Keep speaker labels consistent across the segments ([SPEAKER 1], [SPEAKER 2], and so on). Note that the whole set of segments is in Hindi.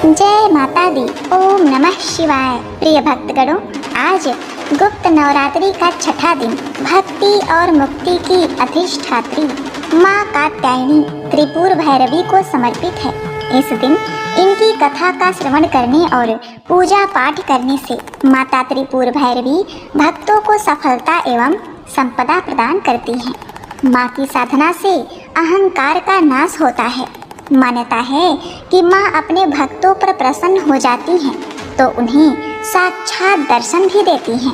[SPEAKER 1] जय माता दी। ओम नमः शिवाय। प्रिय भक्तगणों, आज गुप्त नवरात्रि का छठा दिन भक्ति और मुक्ति की अधिष्ठात्री माँ कात्यायनी त्रिपुर भैरवी को समर्पित है। इस दिन इनकी कथा का श्रवण करने और पूजा पाठ करने से माता त्रिपुर भैरवी भक्तों को सफलता एवं संपदा प्रदान करती हैं। माँ की साधना से अहंकार का नाश होता है। मान्यता है कि माँ अपने भक्तों पर प्रसन्न हो जाती हैं तो उन्हें साक्षात दर्शन भी देती हैं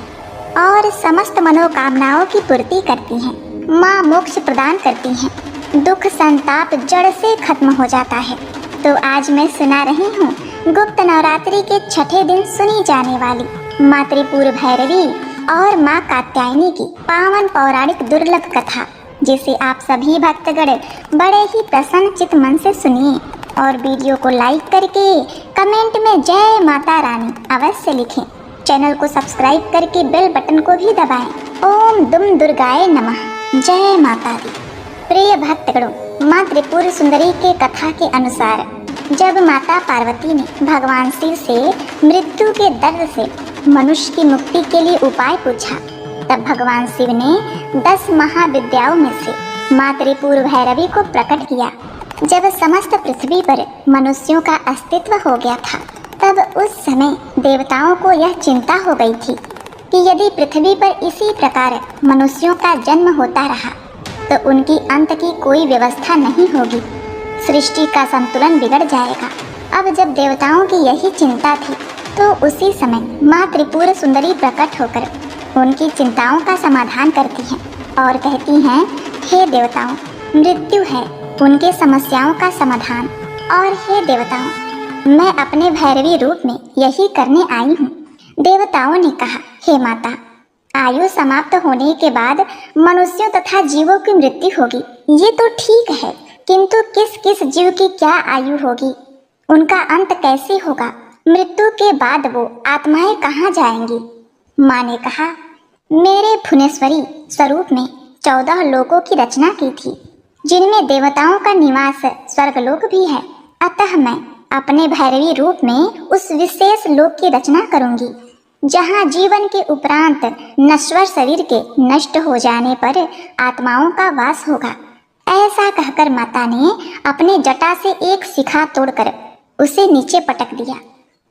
[SPEAKER 1] और समस्त मनोकामनाओं की पूर्ति करती हैं। माँ मोक्ष प्रदान करती हैं, दुख संताप जड़ से खत्म हो जाता है। तो आज मैं सुना रही हूँ गुप्त नवरात्रि के छठे दिन सुनी जाने वाली माँ त्रिपुर भैरवी और माँ कात्यायनी की पावन पौराणिक दुर्लभ कथा, जिसे आप सभी भक्तगण बड़े ही प्रसन्न चित मन से सुनिए और वीडियो को लाइक करके कमेंट में जय माता रानी अवश्य लिखें। चैनल को सब्सक्राइब करके बेल बटन को भी दबाएं। ओम दुम दुर्गाए नमः। जय माता दी। प्रिय भक्तगणों, माँ त्रिपुर सुंदरी के कथा के अनुसार जब माता पार्वती ने भगवान शिव से मृत्यु के दर्द से मनुष्य की मुक्ति के लिए उपाय पूछा, तब भगवान शिव ने 10 महाविद्याओं में से माँ त्रिपुर भैरवी को प्रकट किया। जब समस्त पृथ्वी पर मनुष्यों का अस्तित्व हो गया था, तब उस समय देवताओं को यह चिंता हो गई थी कि यदि पृथ्वी पर इसी प्रकार मनुष्यों का जन्म होता रहा तो उनकी अंत की कोई व्यवस्था नहीं होगी, सृष्टि का संतुलन बिगड़ जाएगा। अब जब देवताओं की यही चिंता थी तो उसी समय माँ त्रिपुर सुंदरी प्रकट होकर उनकी चिंताओं का समाधान करती हैं और कहती हैं, हे देवताओं, मृत्यु है उनके समस्याओं का समाधान, और हे देवताओं, मैं अपने भैरवी रूप में यही करने आई हूँ। देवताओं ने कहा, हे माता, आयु समाप्त होने के बाद मनुष्यों तथा जीवों की मृत्यु होगी, ये तो ठीक है, किंतु किस किस जीव की क्या आयु होगी, उनका अंत कैसे होगा, मृत्यु के बाद वो आत्माएं कहाँ जाएंगी। माँ ने कहा, मेरे भुवनेश्वरी स्वरूप में 14 लोकों की रचना की थी, जिनमें देवताओं का निवास स्वर्गलोक भी है। अतः मैं अपने भैरवी रूप में उस विशेष लोक की रचना करूंगी, जहाँ जीवन के उपरांत नश्वर शरीर के नष्ट हो जाने पर आत्माओं का वास होगा। ऐसा कहकर माता ने अपने जटा से एक शिखा तोड़कर उसे नीचे पटक दिया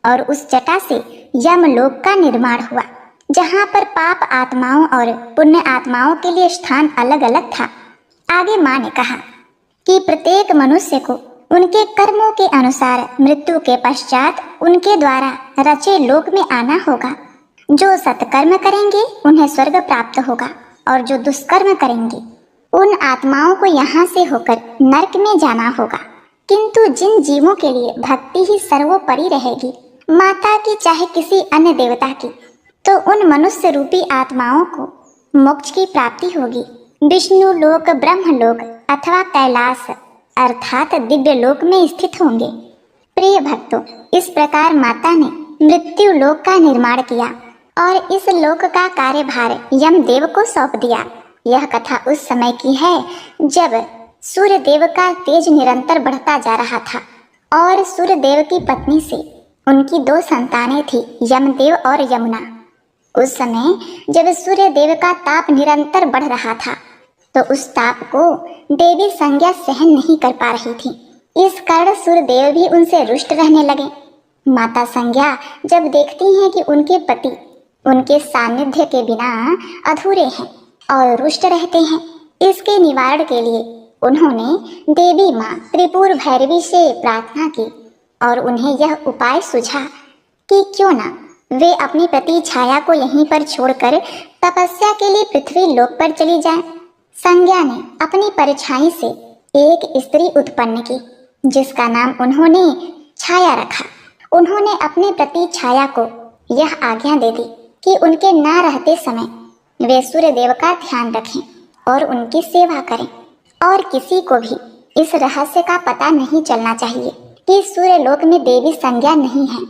[SPEAKER 1] और उस जटा से यमलोक का निर्माण हुआ, जहाँ पर पाप आत्माओं और पुण्य आत्माओं के लिए स्थान अलग अलग था। आगे माँ ने कहा कि प्रत्येक मनुष्य को उनके कर्मों के अनुसार मृत्यु के पश्चात उनके द्वारा रचे लोक में आना होगा। जो सत्कर्म करेंगे उन्हें स्वर्ग प्राप्त होगा और जो दुष्कर्म करेंगे उन आत्माओं को यहाँ से होकर नरक में जाना होगा। किंतु जिन जीवों के लिए भक्ति ही सर्वोपरि रहेगी, माता की चाहे किसी अन्य देवता की, तो उन मनुष्य रूपी आत्माओं को मोक्ष की प्राप्ति होगी। विष्णु लोक, ब्रह्म लोक अथवा कैलाश अर्थात दिव्य लोक में स्थित होंगे। प्रिय भक्तों, इस प्रकार माता ने मृत्यु लोक का निर्माण किया और इस लोक का कार्यभार यमदेव को सौंप दिया। यह कथा उस समय की है जब सूर्य देव का तेज निरंतर बढ़ता जा रहा था और सूर्य देव की पत्नी से उनकी 2 संतानें थी, यमदेव और यमुना। उस समय जब सूर्य देव का ताप निरंतर बढ़ रहा था तो उस ताप को देवी संज्ञा सहन नहीं कर पा रही थी। इस कारण सूर्य देव भी उनसे रुष्ट रहने लगे। माता संज्ञा जब देखती हैं कि उनके पति उनके सानिध्य के बिना अधूरे हैं और रुष्ट रहते हैं, इसके निवारण के लिए उन्होंने देवी माँ त्रिपुर भैरवी से प्रार्थना की और उन्हें यह उपाय सूझा कि क्यों ना वे अपनी प्रति छाया को यहीं पर छोड़कर तपस्या के लिए पृथ्वी लोक पर चली जाएं। संज्ञा ने अपनी परछाई से एक स्त्री उत्पन्न की, जिसका नाम उन्होंने छाया रखा। उन्होंने अपने प्रति छाया को यह आज्ञा दे दी कि उनके ना रहते समय वे सूर्य देव का ध्यान रखें और उनकी सेवा करें, और किसी को भी इस रहस्य का पता नहीं चलना चाहिए कि सूर्य लोक में देवी संज्ञा नहीं है।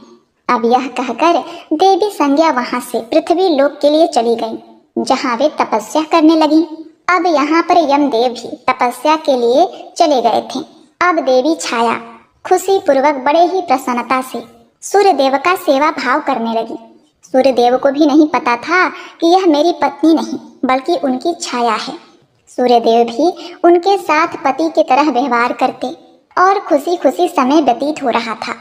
[SPEAKER 1] अब यह कहकर देवी संज्ञा वहां से पृथ्वी लोक के लिए चली गई, जहां वे तपस्या करने लगी। अब यहाँ पर यमदेव भी तपस्या के लिए चले गए थे। अब देवी छाया खुशी पूर्वक बड़े ही प्रसन्नता से सूर्यदेव का सेवा भाव करने लगी। सूर्यदेव को भी नहीं पता था कि यह मेरी पत्नी नहीं बल्कि उनकी छाया है। सूर्यदेव भी उनके साथ पति की तरह व्यवहार करते और खुशी खुशी समय व्यतीत हो रहा था।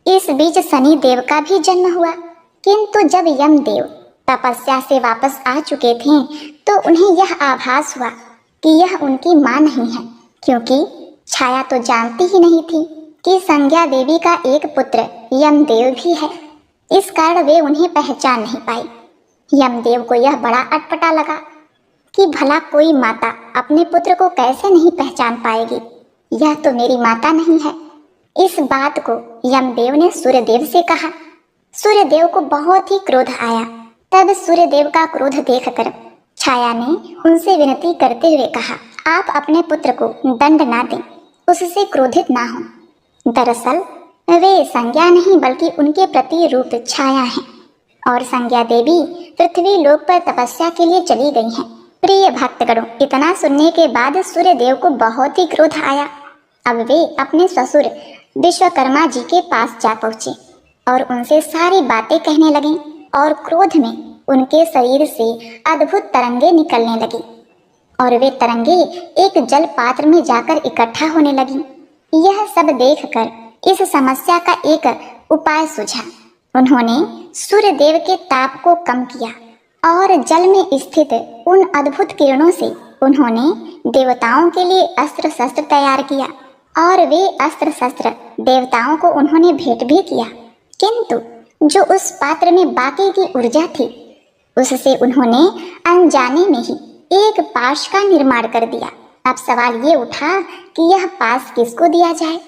[SPEAKER 1] इस बीच शनि देव का भी जन्म हुआ, किंतु जब यमदेव तपस्या से वापस आ चुके थे तो उन्हें यह आभास हुआ कि यह उनकी मां नहीं है, क्योंकि छाया तो जानती ही नहीं थी कि संज्ञा देवी का एक पुत्र यमदेव भी है। इस कारण वे उन्हें पहचान नहीं पाई। यमदेव को यह बड़ा अटपटा लगा कि भला कोई माता अपने पुत्र को कैसे नहीं पहचान पाएगी, यह तो मेरी माता नहीं है। इस बात को यमदेव ने सूर्यदेव से कहा। सूर्यदेव को बहुत ही क्रोध आया। तब सूर्यदेव का क्रोध देखकर छाया ने उनसे विनती करते हुए कहा, आप अपने पुत्र को दंड ना दें, उससे क्रोधित ना हो। दरअसल वे संज्ञा नहीं बल्कि उनके प्रति रूप छाया हैं और संज्ञा देवी पृथ्वी लोक पर तपस्या के लिए चली गई हैं। प्रिय भक्तगणों, इतना सुनने के बाद सूर्यदेव को बहुत ही क्रोध आया। अब वे अपने ससुर विश्वकर्मा जी के पास जा पहुंचे और उनसे सारी बातें कहने लगे और क्रोध में उनके शरीर से अद्भुत तरंगे निकलने लगी और वे तरंगे एक जल पात्र में जाकर इकट्ठा होने लगी। यह सब देखकर इस समस्या का एक उपाय सूझा। उन्होंने सूर्यदेव के ताप को कम किया और जल में स्थित उन अद्भुत किरणों से उन्होंने देवताओं के लिए अस्त्र शस्त्र तैयार किया और वे अस्त्र शस्त्र देवताओं को उन्होंने भेंट भी किया, किंतु जो उस पात्र में बाकी की ऊर्जा थी उससे उन्होंने अनजाने में ही एक पाश का निर्माण कर दिया। अब सवाल ये उठा कि यह पास किसको दिया जाए।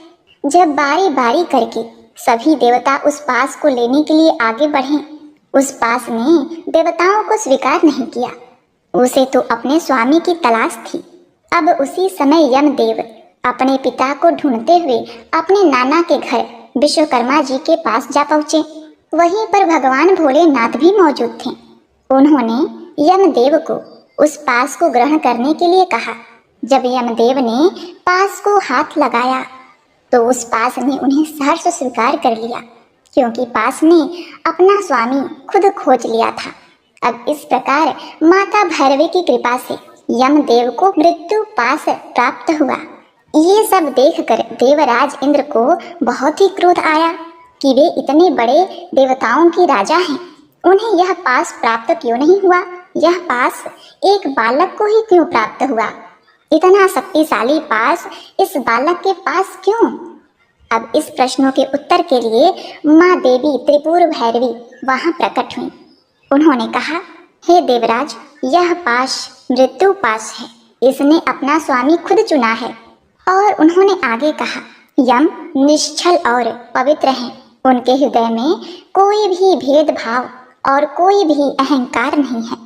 [SPEAKER 1] जब बारी बारी करके सभी देवता उस पास को लेने के लिए आगे बढ़े, उस पास ने देवताओं को स्वीकार नहीं किया। उसे तो अपने स्वामी की तलाश थी। अब उसी समय यमदेव अपने पिता को ढूंढते हुए अपने नाना के घर विश्वकर्मा जी के पास जा पहुंचे। वहीं पर भगवान भोलेनाथ भी मौजूद थे। उन्होंने यमदेव को उस पास को ग्रहण करने के लिए कहा। जब यमदेव ने पास को हाथ लगाया तो उस पास ने उन्हें सहर्ष स्वीकार कर लिया, क्योंकि पास ने अपना स्वामी खुद खोज लिया था। अब इस प्रकार माता भैरवी की कृपा से यमदेव को मृत्यु पास प्राप्त हुआ। ये सब देखकर देवराज इंद्र को बहुत ही क्रोध आया कि वे इतने बड़े देवताओं की राजा हैं, उन्हें यह पास प्राप्त क्यों नहीं हुआ। यह पास एक बालक को ही क्यों प्राप्त हुआ। इतना शक्तिशाली पास इस बालक के पास क्यों। अब इस प्रश्नों के उत्तर के लिए माँ देवी त्रिपुर भैरवी वहां प्रकट हुई। उन्होंने कहा, हे देवराज, यह पास मृत्यु पास है, इसने अपना स्वामी खुद चुना है। और उन्होंने आगे कहा, यम निश्चल और पवित्र हैं, उनके हृदय में कोई भी भेदभाव और कोई भी अहंकार नहीं है,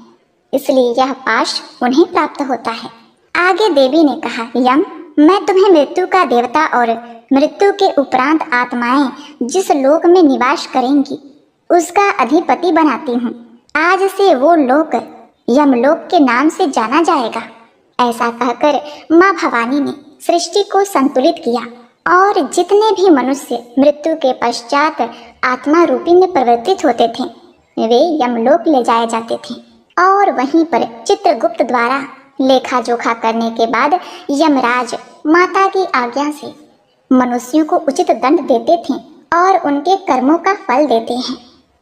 [SPEAKER 1] इसलिए यह पाश उन्हें प्राप्त होता है। आगे देवी ने कहा, यम, मैं तुम्हें मृत्यु का देवता और मृत्यु के उपरांत आत्माएं जिस लोक में निवास करेंगी उसका अधिपति बनाती हूँ। आज से वो लोक यमलोक के नाम से जाना जाएगा। ऐसा कहकर माँ भवानी ने सृष्टि को संतुलित किया और जितने भी मनुष्य मृत्यु के पश्चात आत्मा रूपी में परिवर्तित होते थे वे यमलोक ले जाए जाते थे और वहीं पर चित्रगुप्त द्वारा लेखा जोखा करने के बाद यमराज माता की आज्ञा से मनुष्यों को उचित दंड देते थे और उनके कर्मों का फल देते हैं।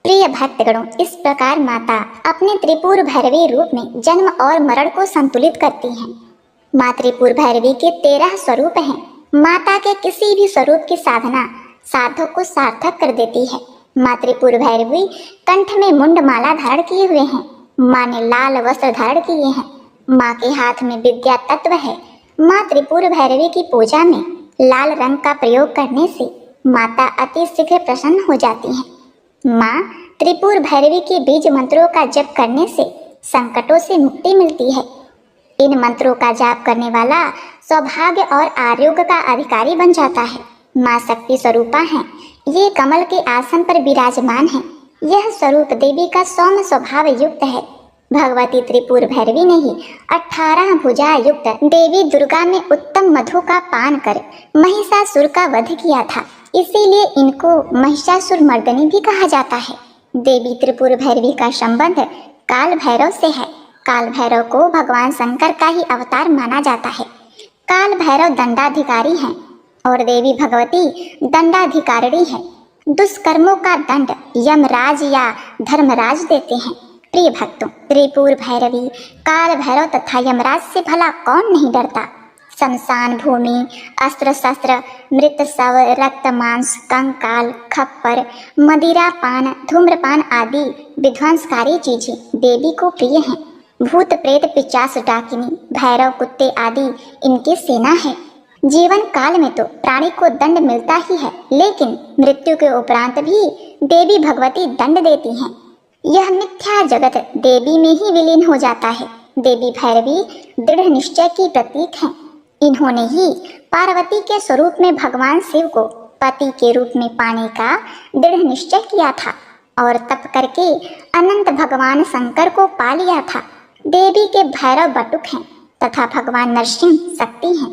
[SPEAKER 1] प्रिय भक्तगणों, इस प्रकार माता अपने त्रिपुर भैरवी रूप में जन्म और मरण को संतुलित करती हैं। माँ त्रिपुर भैरवी के 13 स्वरूप हैं। माता के किसी भी स्वरूप की साधना साधक को सार्थक कर देती है। माँ त्रिपुर भैरवी कंठ में मुंड माला धारण किए हुए हैं। माँ ने लाल वस्त्र धारण किए हैं। माँ के हाथ में विद्या तत्व है। माँ त्रिपुर भैरवी की पूजा में लाल रंग का प्रयोग करने से माता अति शीघ्र प्रसन्न हो जाती हैं। माँ त्रिपुर भैरवी के बीज मंत्रों का जप करने से संकटों से मुक्ति मिलती है। इन मंत्रों का जाप करने वाला सौभाग्य और आरोग्य का अधिकारी बन जाता है। माँ शक्ति स्वरूपा है। ये कमल के आसन पर विराजमान है। यह स्वरूप देवी का सौम्य स्वभाव युक्त है। भगवती त्रिपुर भैरवी ने ही 18 भुजा युक्त देवी दुर्गा में उत्तम मधु का पान कर महिषासुर का वध किया था। इसीलिए इनको महिषासुर मर्दनी भी कहा जाता है। देवी त्रिपुर भैरवी का संबंध काल भैरव से है। काल भैरव को भगवान शंकर का ही अवतार माना जाता है। काल भैरव दंडाधिकारी हैं और देवी भगवती दंडाधिकारिणी है। दुष्कर्मों का दंड यमराज या धर्मराज देते हैं। प्रिय भक्तों, त्रिपुर भैरवी, काल भैरव तथा यमराज से भला कौन नहीं डरता। शमशान भूमि, अस्त्र शस्त्र, मृत शव, रक्त मांस, कंकाल, खप्पर, मदिरा पान, धूम्रपान आदि विध्वंसकारी चीजें देवी को प्रिय हैं। भूत प्रेत पिशाच डाकिनी भैरव कुत्ते आदि इनकी सेना है। जीवन काल में तो प्राणी को दंड मिलता ही है, लेकिन मृत्यु के उपरांत भी देवी भगवती दंड देती हैं। यह मिथ्या जगत देवी में ही विलीन हो जाता है। देवी भैरवी दृढ़ निश्चय की प्रतीक हैं। इन्होंने ही पार्वती के स्वरूप में भगवान शिव को पति के रूप में पाने का दृढ़ निश्चय किया था और तप करके अनंत भगवान शंकर को पा लिया था। देवी के भैरव बटुक हैं तथा भगवान नरसिंह शक्ति हैं।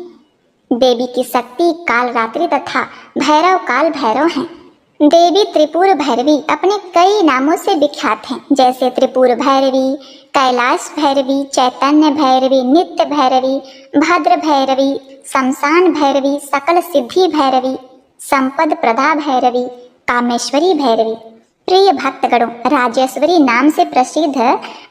[SPEAKER 1] देवी की शक्ति कालरात्रि तथा भैरव काल भैरव हैं। देवी त्रिपुर भैरवी अपने कई नामों से विख्यात हैं, जैसे त्रिपुर भैरवी, कैलाश भैरवी, चैतन्य भैरवी, नित्य भैरवी, भद्र भैरवी, शमशान भैरवी, सकल सिद्धि भैरवी, संपद प्रदा भैरवी, कामेश्वरी भैरवी। प्रिय भक्तगणों, राजेश्वरी नाम से प्रसिद्ध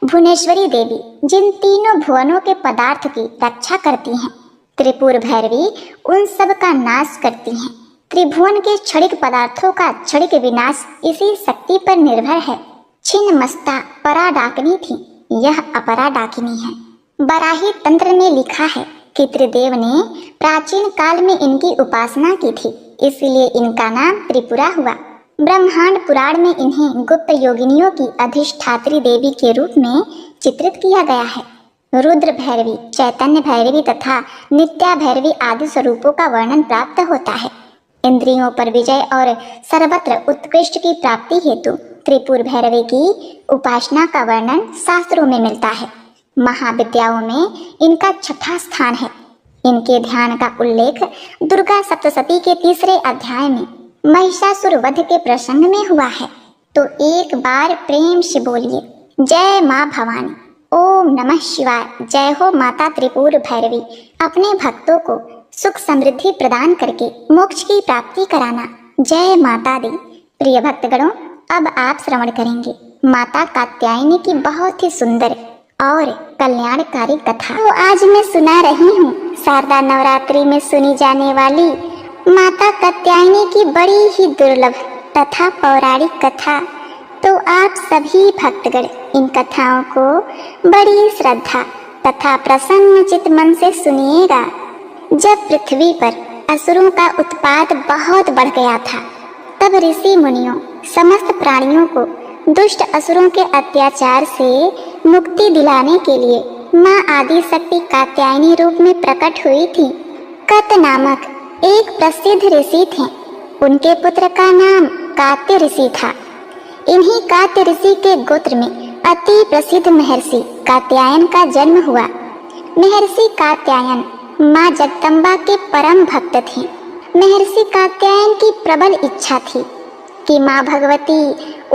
[SPEAKER 1] भुवनेश्वरी देवी जिन तीनों भुवनों के पदार्थ की रक्षा करती हैं, त्रिपुर भैरवी उन सब का नाश करती हैं। त्रिभुवन के क्षणिक पदार्थों का क्षणिक विनाश इसी शक्ति पर निर्भर है। छिन्नमस्ता परा डाकिनी थी, यह अपरा डाकिनी है। बराही तंत्र में लिखा है कि त्रिदेव ने प्राचीन काल में इनकी उपासना की थी, इसलिए इनका नाम त्रिपुरा हुआ। ब्रह्मांड पुराण में इन्हें गुप्त योगिनियों की अधिष्ठात्री देवी के रूप में चित्रित किया गया है। रुद्र भैरवी, चैतन्य भैरवी तथा नित्या भैरवी आदि स्वरूपों का वर्णन प्राप्त होता है। इंद्रियों पर विजय और सर्वत्र उत्कृष्ट की प्राप्ति हेतु त्रिपुर भैरवी की उपासना का वर्णन शास्त्रों में मिलता है। महाविद्याओं में इनका छठा स्थान है। इनके ध्यान का उल्लेख दुर्गा सप्तशती के 3 अध्याय में महिषासुर वध के प्रसंग में हुआ है। तो एक बार प्रेम से बोलिए, जय माँ भवानी, ओम नमः शिवाय। जय हो माता त्रिपुर भैरवी, अपने भक्तों को सुख समृद्धि प्रदान करके मोक्ष की प्राप्ति कराना। जय माता दी। प्रिय भक्तगणों, अब आप श्रवण करेंगे माता कात्यायनी की बहुत ही सुंदर और कल्याणकारी कथा। तो आज मैं सुना रही हूँ शारदा नवरात्रि में सुनी जाने वाली माता कात्यायनी की बड़ी ही दुर्लभ तथा पौराणिक कथा। तो आप सभी भक्तगण इन कथाओं को बड़ी श्रद्धा तथा प्रसन्न चित्त मन से सुनिएगा। जब पृथ्वी पर असुरों का उत्पात बहुत बढ़ गया था, तब ऋषि मुनियों समस्त प्राणियों को दुष्ट असुरों के अत्याचार से मुक्ति दिलाने के लिए माँ आदि शक्ति कात्यायनी रूप में प्रकट हुई थी। कत नामक एक प्रसिद्ध ऋषि थे। उनके पुत्र का नाम कात्य ऋषि था। इन्हीं कात्य ऋषि के गोत्र में अति प्रसिद्ध महर्षि कात्यायन का जन्म हुआ। महर्षि कात्यायन माँ जगदम्बा के परम भक्त थे। महर्षि कात्यायन की प्रबल इच्छा थी कि माँ भगवती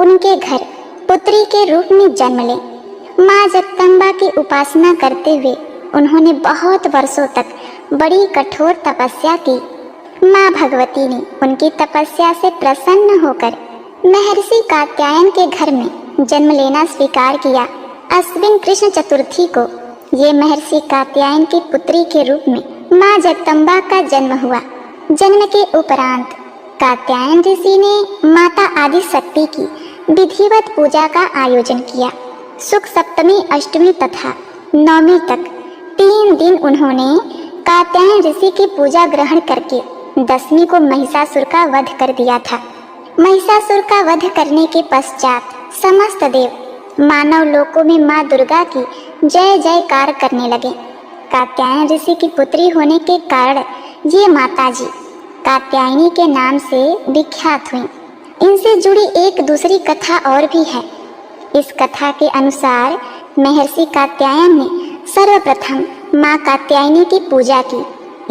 [SPEAKER 1] उनके घर पुत्री के रूप में जन्म ले। माँ जगदम्बा की उपासना करते हुए उन्होंने बहुत वर्षों तक बड़ी कठोर तपस्या की। माँ भगवती ने उनकी तपस्या से प्रसन्न होकर महर्षि कात्यायन के घर में जन्म लेना स्वीकार किया। अश्विन कृष्ण चतुर्थी को ये महर्षि कात्यायन की पुत्री के रूप में माँ जगदम्बा का जन्म हुआ। जन्म के उपरांत कात्यायन ऋषि ने माता आदि शक्ति की विधिवत पूजा का आयोजन किया। शुक्ल सप्तमी, अष्टमी तथा नवमी तक 3 दिन उन्होंने कात्यायन ऋषि की पूजा ग्रहण करके दसवीं को महिषासुर का वध कर दिया था। महिषासुर का वध करने के पश्चात समस्त देव मानव लोकों में माँ दुर्गा की जय जयकार करने लगे। कात्यायन ऋषि की पुत्री होने के कारण ये माताजी कात्यायनी के नाम से विख्यात हुई। इनसे जुड़ी एक दूसरी कथा और भी है। इस कथा के अनुसार महर्षि कात्यायन ने सर्वप्रथम माँ कात्यायनी की पूजा की।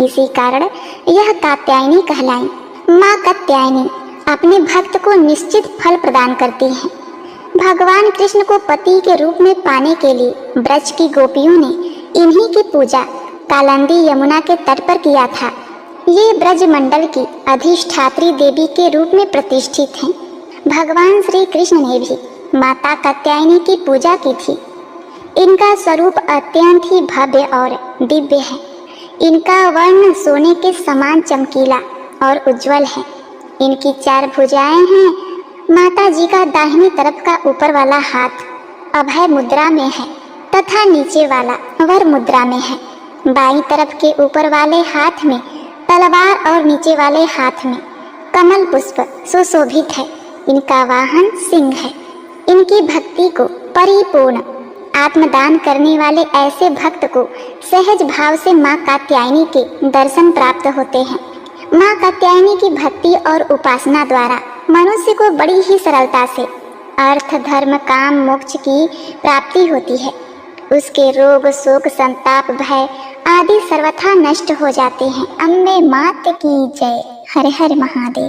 [SPEAKER 1] इसी कारण यह कात्यायनी कहलाई। माँ कात्यायनी अपने भक्त को निश्चित फल प्रदान करती हैं। भगवान कृष्ण को पति के रूप में पाने के लिए ब्रज की गोपियों ने इन्हीं की पूजा कालिंदी यमुना के तट पर किया था। ये ब्रज मंडल की अधिष्ठात्री देवी के रूप में प्रतिष्ठित हैं। भगवान श्री कृष्ण ने भी माता कात्यायनी की पूजा की थी। इनका स्वरूप अत्यंत ही भव्य और दिव्य है। इनका वर्ण सोने के समान चमकीला और उज्जवल है। इनकी 4 भुजाएं हैं। माता जी का दाहिनी तरफ का ऊपर वाला हाथ अभय मुद्रा में है तथा नीचे वाला वर मुद्रा में है। बाईं तरफ के ऊपर वाले हाथ में तलवार और नीचे वाले हाथ में कमल पुष्प सुशोभित है। इनका वाहन सिंह है। इनकी भक्ति को परिपूर्ण आत्मदान करने वाले ऐसे भक्त को सहज भाव से माँ कात्यायनी के दर्शन प्राप्त होते हैं। माँ कात्यायनी की भक्ति और उपासना द्वारा मनुष्य को बड़ी ही सरलता से अर्थ धर्म काम मोक्ष की प्राप्ति होती है। उसके रोग शोक संताप भय आदि सर्वथा नष्ट हो जाते हैं। अम्बे मात की जय। हर हर महादेव।